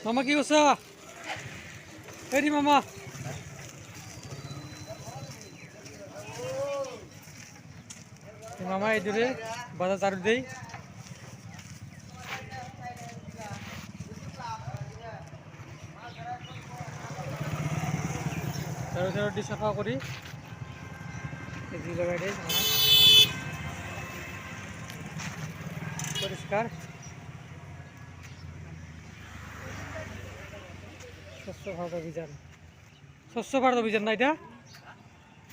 মামা কি করছ? এরি মামা মামা এই দূরে বাজার চারু দেই চারুটি সাফা করি লাগাই দেয় পরিষ্কার স্বচ্ছ ভারত অভিযান স্বচ্ছ ভারত অভিযান না এটা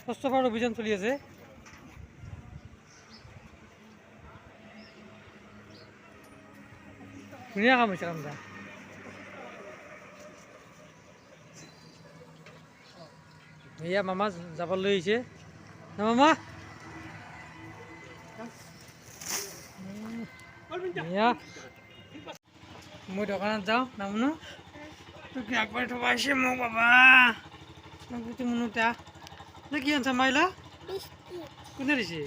স্বচ্ছ ভারত অভিযান চলি আছে ধুনীয়া কাম হৈছে কামটা এয়া মামা যাব লৈ আহিছে না মামা এয়া মই দোকানত যাওঁ নামনো তোকে একবারে ঠকাইছে মোক বাবা মোক মনোতা তুই কি আনছা মাইলা কোনে দিছে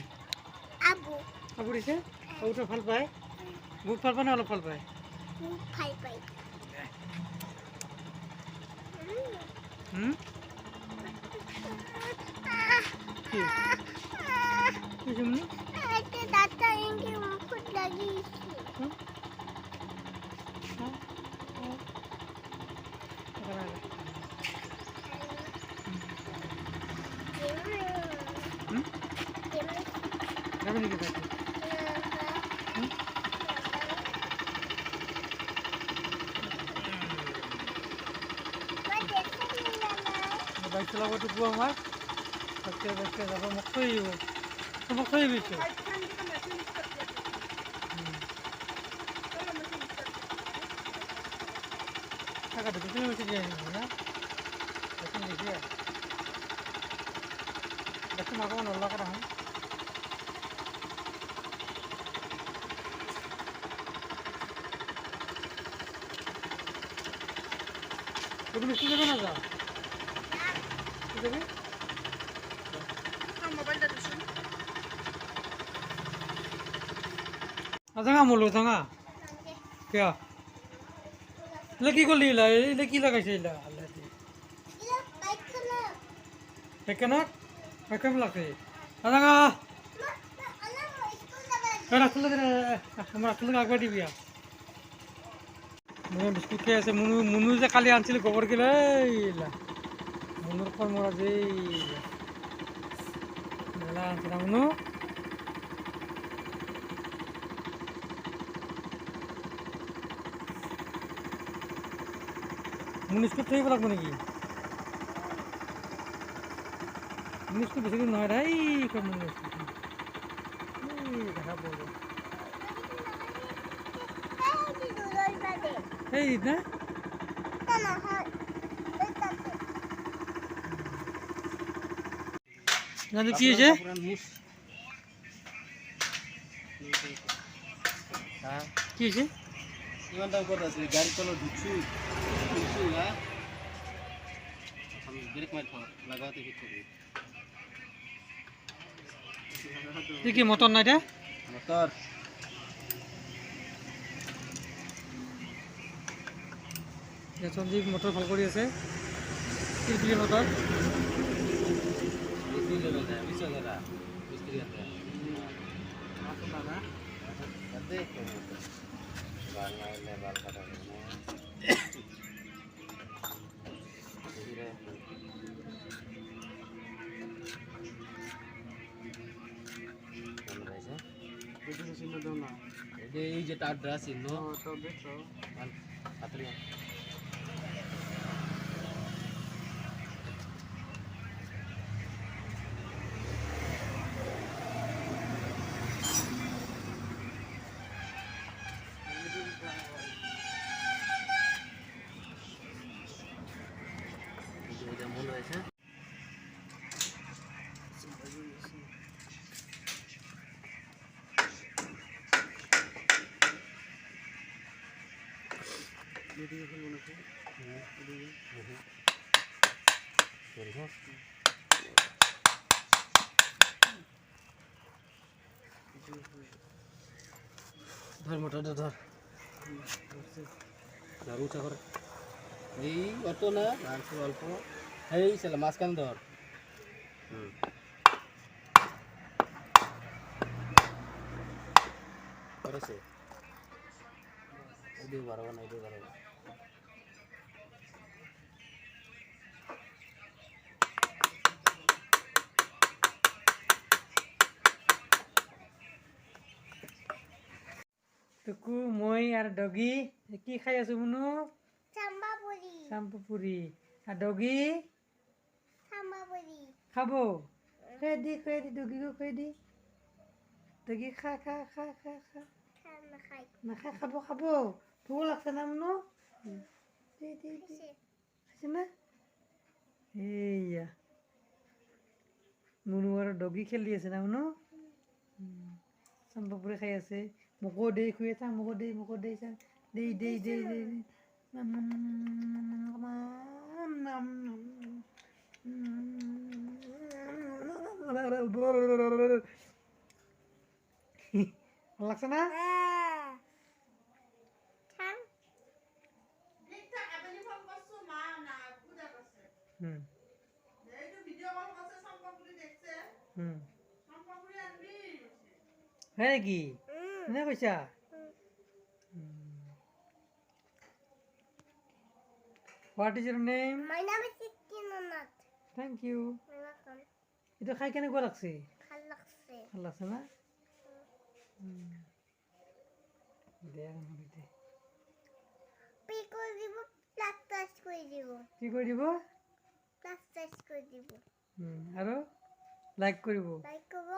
আবু আবু দিছে আবুটো ভাল পায় বহুত ভাল পায় না অলপ ভাল পায় ভাল পায় কি কি জমনি এটা দাঁতটা ইনকে মুখত লাগিছে বাইক চলাব টিপু আমার বাচ্চা বাচ্চা যাব মোক থৈ আহিব তোমাক থৈ আহিবিছো টাকা ঢুকি বেশি দিয়ে আহিব না দেখুন দেখিয়া দেখুন আকৌ নল্লা কৰা হয় তুমি মিষ্টি দেবে না যা দেবে মোবাইলটা দিছো আজাঙা মলো জাঙা কিয়া কি করলি এলে কি লাগাইছে এলা বাইক লাগছে আজাঙা রাখলে রাখলে আগবাই দিবি মই বিস্কুট খাই আছে মুনু যে কালি আনছিল গোবর কিলো এইলা মুনুর কর্মরা যে মেলা আনছিল মুনু মুনু স্কুল থইব লাগবো নাকি মুনু স্কুল বেশি দিন নহয় রে মুনু দেখা পাবো এই না জানি কি হয়েছে কি হয়েছে ইমানটা কথা আছে গাড়ি চলো ঢুকছি ঢুকছি না আমি ব্রেক মার লাগাতে কি করবি কি মোটর না এটা মোটর সঞ্জীৱ মোটৰ ভাল কৰি আছে কি মোটৰ এই যে তার ড্রাস চিহ্ন মনে হয়েছে ধর মোটরটা ধর উঁচা করে এই অত না মাংস অল্প এই ছেলে মাঝখান ধর করেছে এদিকে বাড়াবো না এদিকে বাড়াবো টুকু মই আর ডগি কি খাই আছো মুনু চাম্বাপুরি চাম্পাপুরি আর ডগি চাম্বাপুরি খাবো খুঁয়ে দি ডগিকে খুঁয়ে দি ডগি খা খা খা খা খা খানা খাই নাখায় খাবো খাবো ভোক লাগছে না মুনু দি দি দি খাইছে না এইয়া মুনু আর ডগি খেলি আছে না মুনু চাম্পাপুরি খাই আছে মোকো দেই খুঁয়ে থাক মোকো দেই চাং দেই দেই দেই দেই দেই। নাম, নাম, নাম, নাম, নাম, নাম, নাম। ভালো লাগছে না খান হুম হুম হয় নাকি কোনে কৈছা what is your name My name is Kitkinonat. Thank you Welcome. এইটো খাই কেনেকুৱা লাগছে ভাল লাগছে ভাল লাগছে না দে নহ'লে দে পে কৰি দিব প্লাছ টাচ কৰি দিব কি কৰি দিব প্লাছ টাচ কৰি দিব আৰু লাইক কৰিব লাইক কৰিব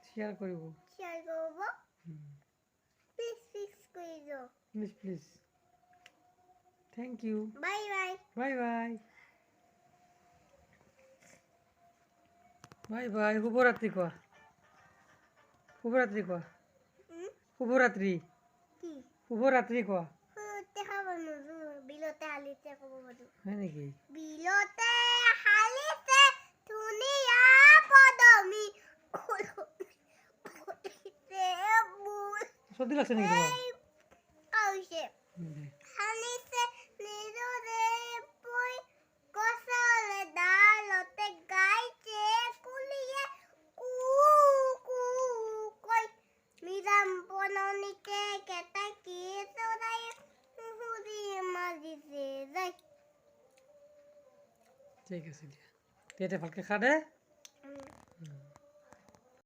শ্বেয়াৰ কৰিব শ্বেয়াৰ কৰিব প্লিজ ফিক্স কৰি দিয়ক please please thank you bye bye bye bye bye bye শুভৰাত্ৰি কোৱা শুভৰাত্ৰি কোৱা শুভৰাত্ৰি কি শুভৰাত্ৰি কোৱা সৰুতে খাব নোৱাৰো বিলতে হালিতে ক'ব পাৰো হয় নেকি বিলতে হালিতে ধুনীয়া পদমী খুলিছে মোৰ চৰ্দি লাগছে নেকি তোমাৰ কৈছে দে। হালিছে নিজৰে পই গছলে ডালতে গাইছে কুলিয়ে কু কু কৈ মিৰাম বননিতে কেতাকি চৰাই সুৰি মাৰিছে যায় ঠিক আছে দিয়া তেতিয়া ভালকৈ খা দে